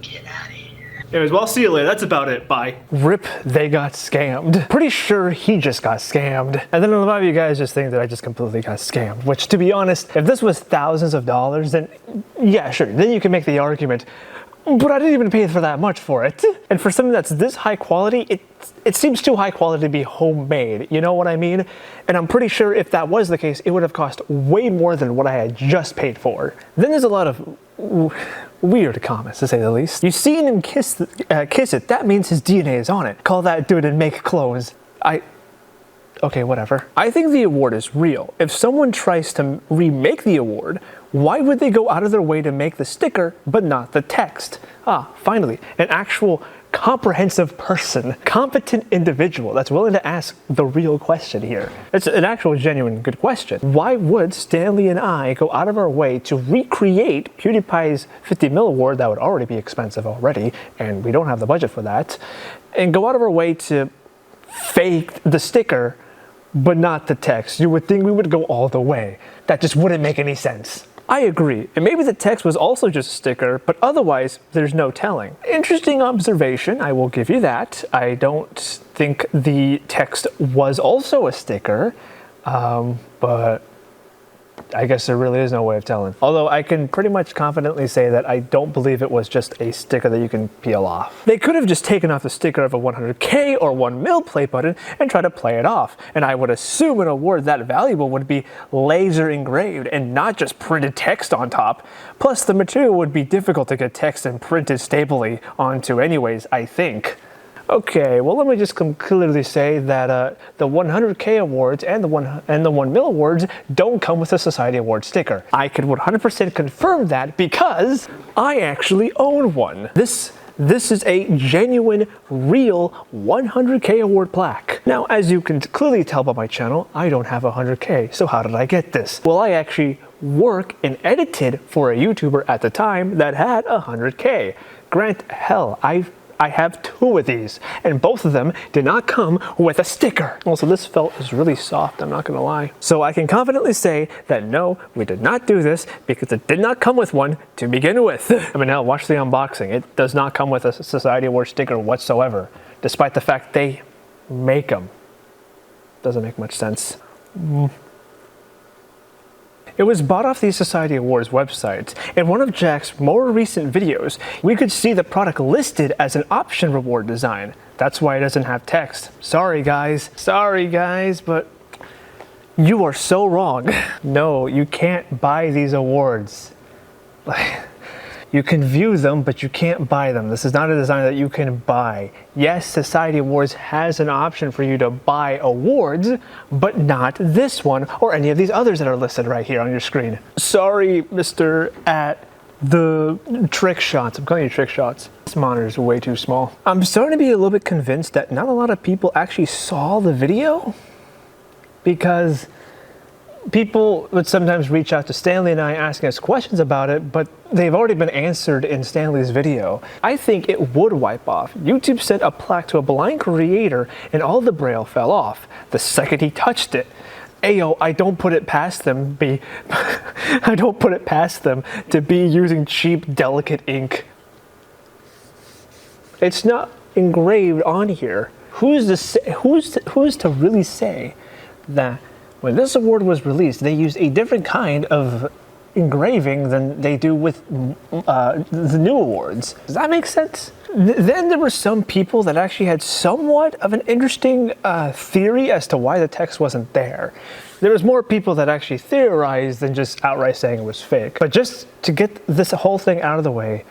Get out of here. Anyways, well, I'll see you later. That's about it. Bye. Rip, they got scammed. Pretty sure he just got scammed. And then a lot of you guys just think that I just completely got scammed, which, to be honest, if this was thousands of dollars, then yeah, sure, then you can make the argument. But I didn't even pay for that much for it. And for something that's this high quality, it seems too high quality to be homemade. You know what I mean? And I'm pretty sure if that was the case, it would have cost way more than what I had just paid for. Then there's a lot of weird comments, to say the least. You've seen him kiss it. That means his DNA is on it. Call that dude and make clones. Okay, whatever. I think the award is real. If someone tries to remake the award, why would they go out of their way to make the sticker but not the text? Finally, an actual comprehensive person, competent individual that's willing to ask the real question here. It's an actual genuine good question. Why would Stanley and I go out of our way to recreate PewDiePie's 50 mil award that would already be expensive already, and we don't have the budget for that, and go out of our way to fake the sticker but not the text? You would think we would go all the way. That just wouldn't make any sense. I agree, and maybe the text was also just a sticker, but otherwise, there's no telling. Interesting observation, I will give you that. I don't think the text was also a sticker, but I guess there really is no way of telling. Although I can pretty much confidently say that I don't believe it was just a sticker that you can peel off. They could have just taken off the sticker of a 100K or 1 mil play button and tried to play it off. And I would assume an award that valuable would be laser engraved and not just printed text on top. Plus the material would be difficult to get text and printed stably onto anyways, I think. Okay, well, let me just clearly say that the 100K awards and the 1 mil awards don't come with a Society Award sticker. I can 100% confirm that because I actually own one. This is a genuine, real 100K award plaque. Now, as you can clearly tell by my channel, I don't have 100K, so how did I get this? Well, I actually work and edited for a YouTuber at the time that had 100K. Hell, I have 2 of these, and both of them did not come with a sticker. Also, this felt is really soft, I'm not gonna lie. So I can confidently say that no, we did not do this because it did not come with one to begin with. I mean, hell, watch the unboxing. It does not come with a Society Award sticker whatsoever, despite the fact they make them. Doesn't make much sense. It was bought off the Society Awards website. In one of Jack's more recent videos, we could see the product listed as an option reward design. That's why it doesn't have text. Sorry guys, but you are so wrong. No, you can't buy these awards. You can view them, but you can't buy them. This is not a design that you can buy. Yes, Society Awards has an option for you to buy awards, but not this one or any of these others that are listed right here on your screen. Sorry, Mr. at the trick shots. I'm calling you trick shots. This monitor is way too small. I'm starting to be a little bit convinced that not a lot of people actually saw the video, because people would sometimes reach out to Stanley and I asking us questions about it, but they've already been answered in Stanley's video. I think it would wipe off. YouTube sent a plaque to a blind creator and all the braille fell off the second he touched it. Ayo, I don't put it past them to be using cheap, delicate ink. It's not engraved on here. Who's to really say that when this award was released, they used a different kind of engraving than they do with the new awards? Does that make sense? Then there were some people that actually had somewhat of an interesting theory as to why the text wasn't there. There was more people that actually theorized than just outright saying it was fake. But just to get this whole thing out of the way,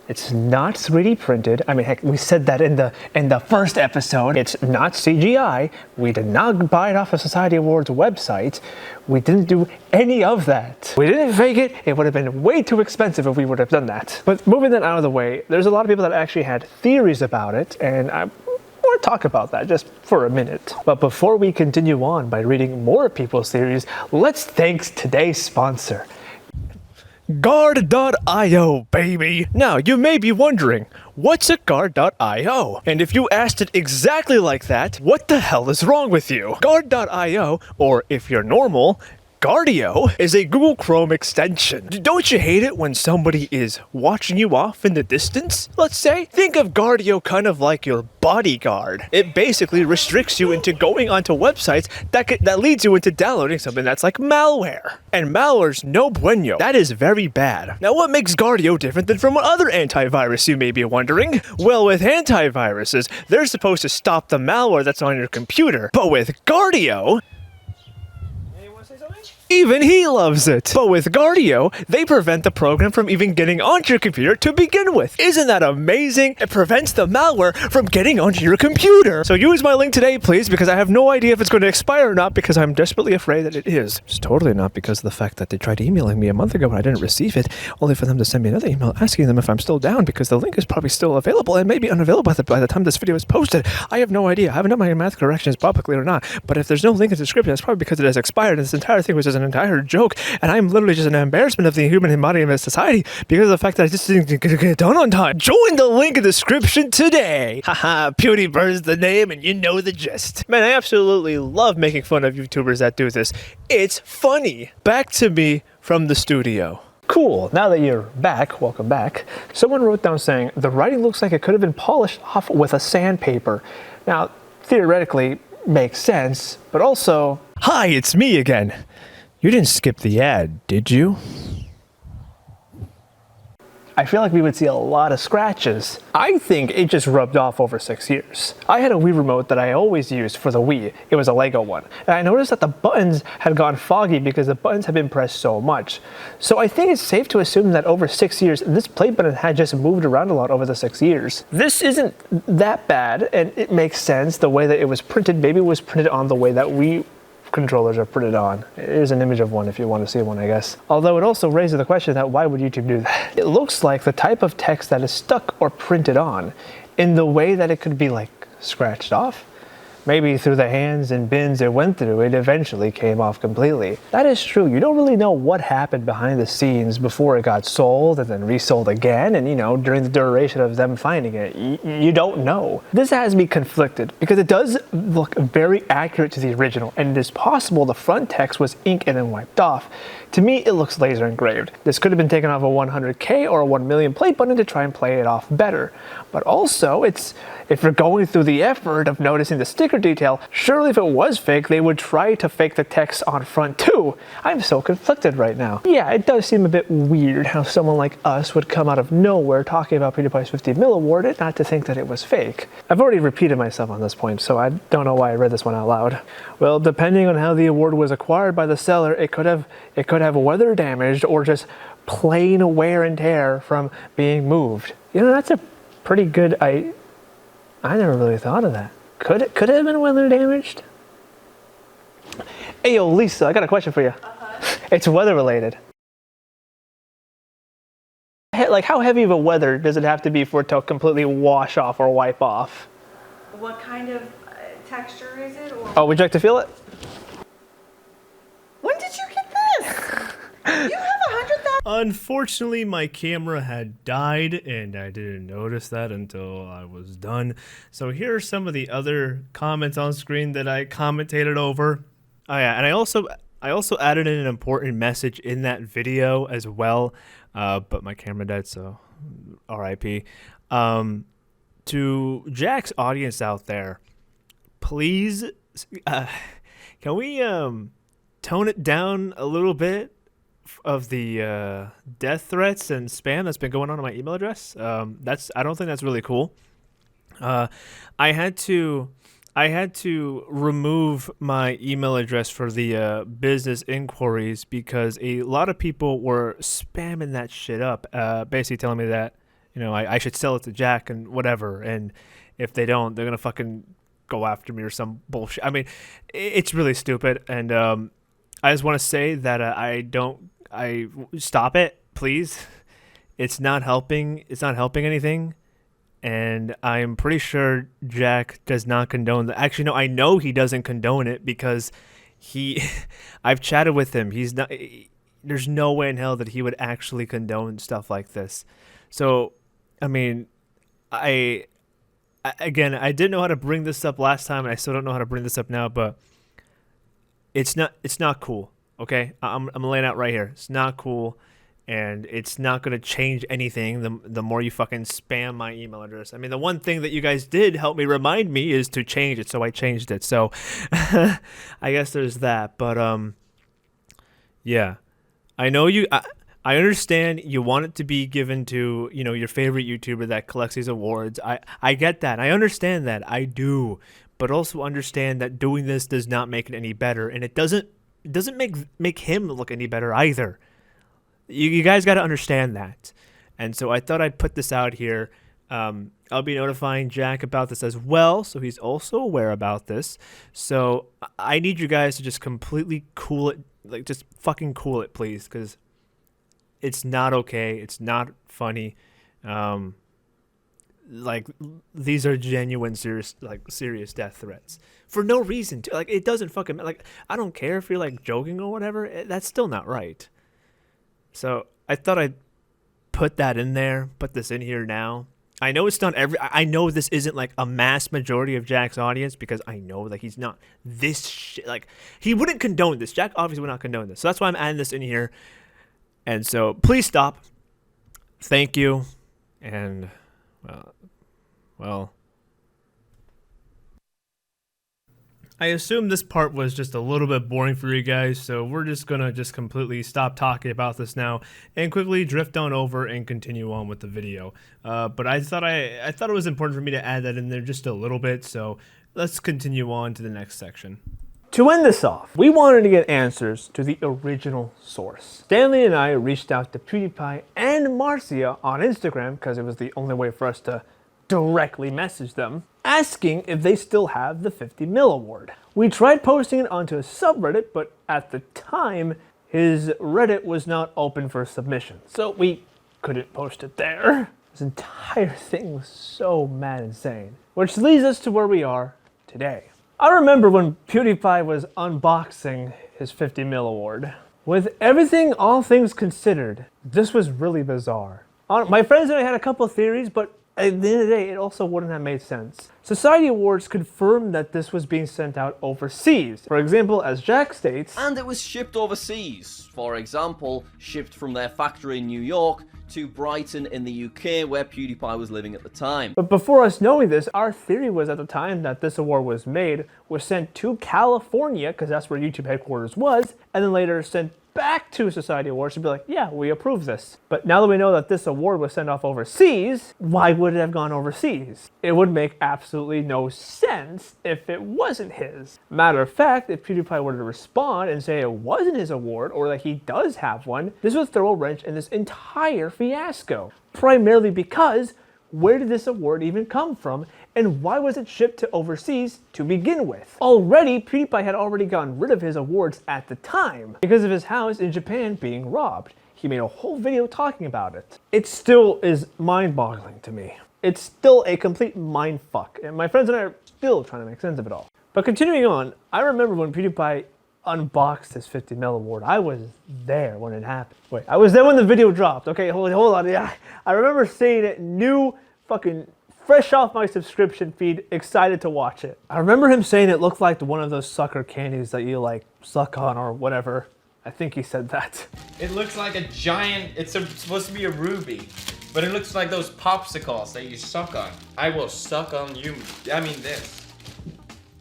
it's not 3D printed. I mean, heck, we said that in the first episode. It's not CGI. We did not buy it off a Society Awards website. We didn't do any of that. We didn't fake it. It would have been way too expensive if we would have done that. But moving that out of the way, there's a lot of people that actually had theories about it, and I want to talk about that just for a minute. But before we continue on by reading more people's theories, let's thank today's sponsor, Guard.io, baby. Now, you may be wondering, what's a Guard.io? And if you asked it exactly like that, what the hell is wrong with you? Guard.io, or if you're normal, Guardio, is a Google Chrome extension. Don't you hate it when somebody is watching you off in the distance? Let's say, think of Guardio kind of like your bodyguard. It basically restricts you into going onto websites that leads you into downloading something that's like malware. And malware's no bueno. That is very bad. Now, what makes Guardio different than from other antivirus, you may be wondering? Well, with antiviruses, they're supposed to stop the malware that's on your computer. But with Guardio, even he loves it. But with Guardio, they prevent the program from even getting onto your computer to begin with. Isn't that amazing? It prevents the malware from getting onto your computer. So use my link today, please, because I have no idea if it's going to expire or not, because I'm desperately afraid that it is. It's totally not because of the fact that they tried emailing me a month ago and I didn't receive it, only for them to send me another email asking them if I'm still down, because the link is probably still available and maybe unavailable by the time this video is posted. I have no idea. I haven't done my math corrections publicly or not, but if there's no link in the description, that's probably because it has expired and this entire thing was just an entire joke, and I'm literally just an embarrassment of the human embodiment of society because of the fact that I just didn't get it done on time. Join the link in the description today. Haha, PewDiePie's the name and you know the gist. Man, I absolutely love making fun of YouTubers that do this. It's funny. Back to me from the studio. Cool, now that you're back, welcome back. Someone wrote down saying, the writing looks like it could have been polished off with a sandpaper. Now, theoretically, makes sense, but also, hi, it's me again. You didn't skip the ad, did you? I feel like we would see a lot of scratches. I think it just rubbed off over 6 years. I had a Wii remote that I always used for the Wii. It was a Lego one. And I noticed that the buttons had gone foggy because the buttons had been pressed so much. So I think it's safe to assume that over 6 years, this play button had just moved around a lot over the 6 years. This isn't that bad, and it makes sense the way that it was printed. Maybe it was printed on the way that Wii controllers are printed on. Here's an image of one if you want to see one, I guess. Although it also raises the question that why would YouTube do that? It looks like the type of text that is stuck or printed on in the way that it could be like scratched off. maybe through the hands and bins it went through, it eventually came off completely. That is true. You don't really know what happened behind the scenes before it got sold and then resold again, and during the duration of them finding it. You don't know. This has me conflicted because it does look very accurate to the original, and it is possible the front text was ink and then wiped off. To me, it looks laser engraved. This could have been taken off a 100K or a 1 million play button to try and play it off better. But also, if you're going through the effort of noticing the sticker detail, surely if it was fake, they would try to fake the text on front too. I'm so conflicted right now. Yeah, it does seem a bit weird how someone like us would come out of nowhere talking about PewDiePie's 50 mil award and not to think that it was fake. I've already repeated myself on this point, so I don't know why I read this one out loud. Well, depending on how the award was acquired by the seller, it could have weather damaged or just plain wear and tear from being moved. That's a pretty good. I never really thought of that. Could it have been weather damaged? Hey, yo, Lisa, I got a question for you. It's weather related. Like, how heavy of a weather does it have to be for it to completely wash off or wipe off? What kind of texture is it? Or Oh, would you like to feel it? when did you get this? You have 100,000. Unfortunately, my camera had died, and I didn't notice that until I was done. So here are some of the other comments on screen that I commentated over. Oh yeah, and I also added in an important message in that video as well, but my camera died, so RIP. To Jack's audience out there, please, can we tone it down a little bit of the death threats and spam that's been going on my email address? I don't think that's really cool. I had to remove my email address for the business inquiries because a lot of people were spamming that shit up, basically telling me that I should sell it to Jack and whatever, and if they don't, they're gonna fucking go after me or some bullshit. I mean, it's really stupid, and I just want to say that I stop it, please. It's not helping. It's not helping anything. And I'm pretty sure Jack does not condone that. Actually, no, I know he doesn't condone it because I've chatted with him. He's not, there's no way in hell that he would actually condone stuff like this. So, I mean, I didn't know how to bring this up last time, and I still don't know how to bring this up now, but it's not cool. Okay, I'm laying out right here. It's not cool, and it's not gonna change anything. The more you fucking spam my email address. I mean, the one thing that you guys did help me remind me is to change it, so I changed it. So I guess there's that. But yeah, I know you. I understand you want it to be given to your favorite YouTuber that collects these awards. I get that. I understand that. I do. But also understand that doing this does not make it any better, and it doesn't make him look any better either. You guys got to understand that. And so I thought I'd put this out here. I'll be notifying Jack about this as well, so he's also aware about this. So I need you guys to just completely cool it, like just fucking cool it, please, because it's not okay. It's not funny. Like, these are genuine, serious death threats for no reason. Like, it doesn't fucking, like, I don't care if you're like joking or whatever. That's still not right. So I thought I'd put that in there, put this in here now. I know it's not I know this isn't like a mass majority of Jack's audience, because I know that he's not this shit. Like, he wouldn't condone this. Jack obviously would not condone this. So that's why I'm adding this in here. And so please stop. Thank you. And well, I assume this part was just a little bit boring for you guys, so we're just gonna completely stop talking about this now and quickly drift on over and continue on with the video. But I thought it was important for me to add that in there just a little bit, so let's continue on to the next section. To end this off, we wanted to get answers to the original source. Stanley and I reached out to PewDiePie and Marcia on Instagram, because it was the only way for us to directly message them, asking if they still have the 50 mil award. We tried posting it onto a subreddit, but at the time, his Reddit was not open for submission, so we couldn't post it there. This entire thing was so mad insane. Which leads us to where we are today. I remember when PewDiePie was unboxing his 50 mil award. With everything, all things considered, this was really bizarre. My friends and I had a couple of theories, but at the end of the day, it also wouldn't have made sense. Society Awards confirmed that this was being sent out overseas. For example, as Jack states, and it was shipped overseas. For example, shipped from their factory in New York to Brighton in the UK, where PewDiePie was living at the time. But before us knowing this, our theory was at the time that this award was made, was sent to California, because that's where YouTube headquarters was, and then later sent back to Society Awards to be like, yeah, we approve this. But now that we know that this award was sent off overseas, why would it have gone overseas? It would make absolutely no sense if it wasn't his. Matter of fact, if PewDiePie were to respond and say it wasn't his award, or that he does have one, this would throw a wrench in this entire fiasco. Primarily because, where did this award even come from? And why was it shipped to overseas to begin with? Already, PewDiePie had already gotten rid of his awards at the time because of his house in Japan being robbed. He made a whole video talking about it. It still is mind-boggling to me. It's still a complete mindfuck, and my friends and I are still trying to make sense of it all. But continuing on, I remember when PewDiePie unboxed his 50 mil award. I was there when it happened. Wait, I was there when the video dropped. Okay, hold on. Yeah, I remember seeing it new, fucking fresh off my subscription feed, excited to watch it. I remember him saying it looked like one of those sucker candies that you like suck on or whatever. I think he said that. It looks like a giant, it's supposed to be a ruby, but it looks like those popsicles that you suck on. I will suck on you, I mean this.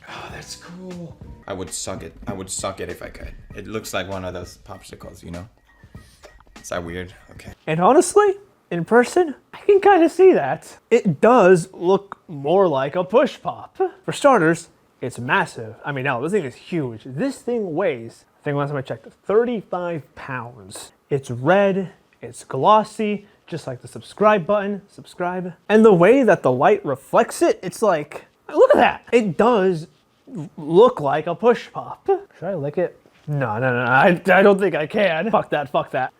Oh, that's cool. I would suck it. I would suck it if I could. It looks like one of those popsicles, you know? Is that weird? Okay. And honestly, in person, I can kind of see that. It does look more like a push pop. For starters, it's massive. I mean, no, this thing is huge. This thing weighs, I think last time I checked, 35 pounds. It's red, it's glossy, just like the subscribe button, subscribe. And the way that the light reflects it, it's like, look at that. It does look like a push pop. Should I lick it? No, I don't think I can. Fuck that.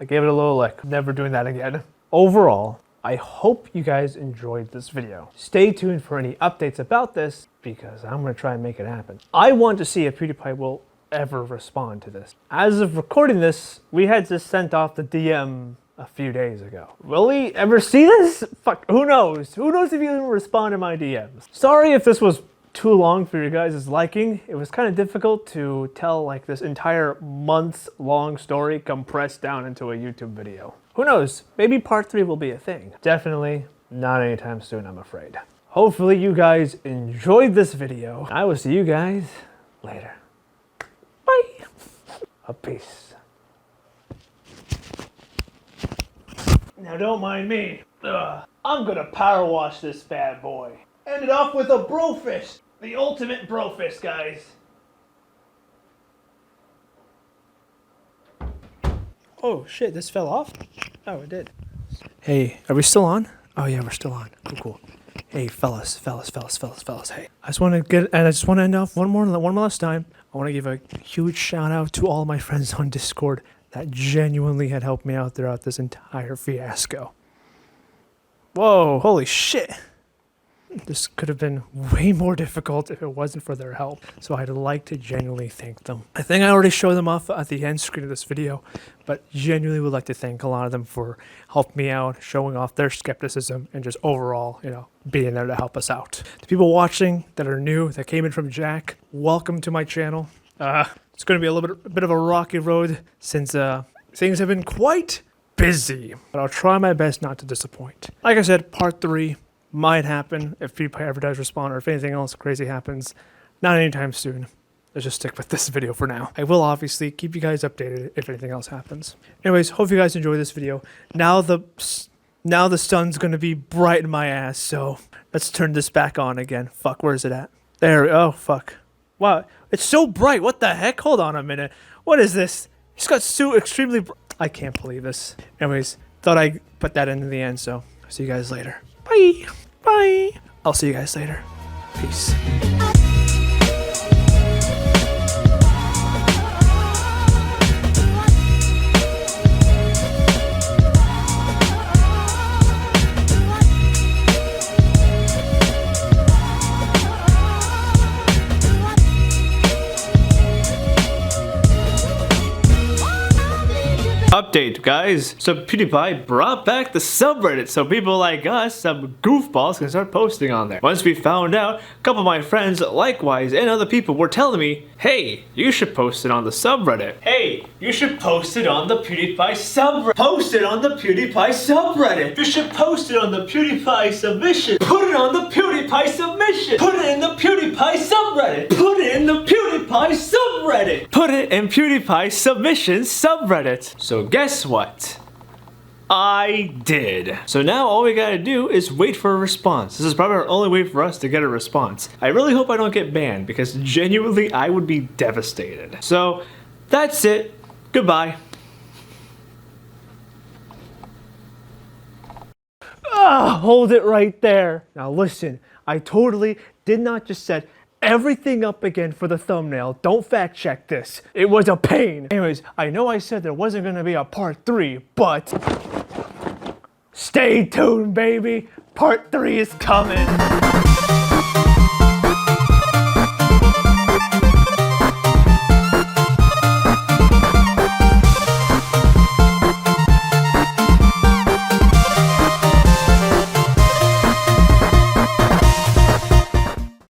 I gave it a little lick. Never doing that again. Overall, I hope you guys enjoyed this video. Stay tuned for any updates about this because I'm gonna try and make it happen. I want to see if PewDiePie will ever respond to this. As of recording this, we had just sent off the DM a few days ago. Will he ever see this? Fuck, who knows? Who knows if he will respond to my DMs? Sorry if this was too long for your guys' liking. It was kind of difficult to tell like this entire months long story compressed down into a YouTube video. Who knows? Maybe part 3 will be a thing. Definitely not anytime soon, I'm afraid. Hopefully you guys enjoyed this video. I will see you guys later. Bye. Peace. Now don't mind me. I'm gonna power wash this bad boy. Ended off with a Brofist. The ultimate Brofist, guys. Oh shit, this fell off? Oh, it did. Hey, are we still on? Oh yeah, we're still on. Cool. Hey, fellas. Hey, I just want to end off one more last time. I want to give a huge shout out to all my friends on Discord that genuinely had helped me out throughout this entire fiasco. Whoa, holy shit. This could have been way more difficult if it wasn't for their help, so I'd like to genuinely thank them. I think I already showed them off at the end screen of this video, but genuinely would like to thank a lot of them for helping me out, showing off their skepticism, and just overall, being there to help us out. The people watching that are new, that came in from Jack, welcome to my channel. It's going to be a bit of a rocky road since things have been quite busy, but I'll try my best not to disappoint. Like I said, part 3 might happen if PewDiePie ever does respond or if anything else crazy happens. Not anytime soon. Let's just stick with this video for now. I will obviously keep you guys updated if anything else happens. Anyways, hope you guys enjoyed this video. Now the sun's gonna be bright in my ass, so let's turn this back on again. Fuck, where's it at? There, oh fuck. Wow, it's so bright, what the heck? Hold on a minute. What is this? It's got so extremely I can't believe this. Anyways, thought I'd put that in the end, so see you guys later. Bye. Bye. I'll see you guys later. Peace. Update, guys. So PewDiePie brought back the subreddit so people like us, some goofballs, can start posting on there. Once we found out, a couple of my friends likewise and other people were telling me, hey, you should post it on the subreddit. Hey, you should post it on the PewDiePie subreddit. Post it on the PewDiePie subreddit. You should post it on the PewDiePie submission. Put it on the PewDiePie submission. Put it in the PewDiePie subreddit. Put it in the PewDiePie subreddit. Put it in PewDiePie submission subreddit. So guess what? I did. So now all we gotta do is wait for a response. This is probably our only way for us to get a response. I really hope I don't get banned because genuinely I would be devastated. So that's it. Goodbye. Hold it right there. Now listen, I totally did not just set everything up again for the thumbnail. Don't fact check this. It was a pain. Anyways, I know I said there wasn't gonna be a part 3, but stay tuned, baby. Part 3 is coming.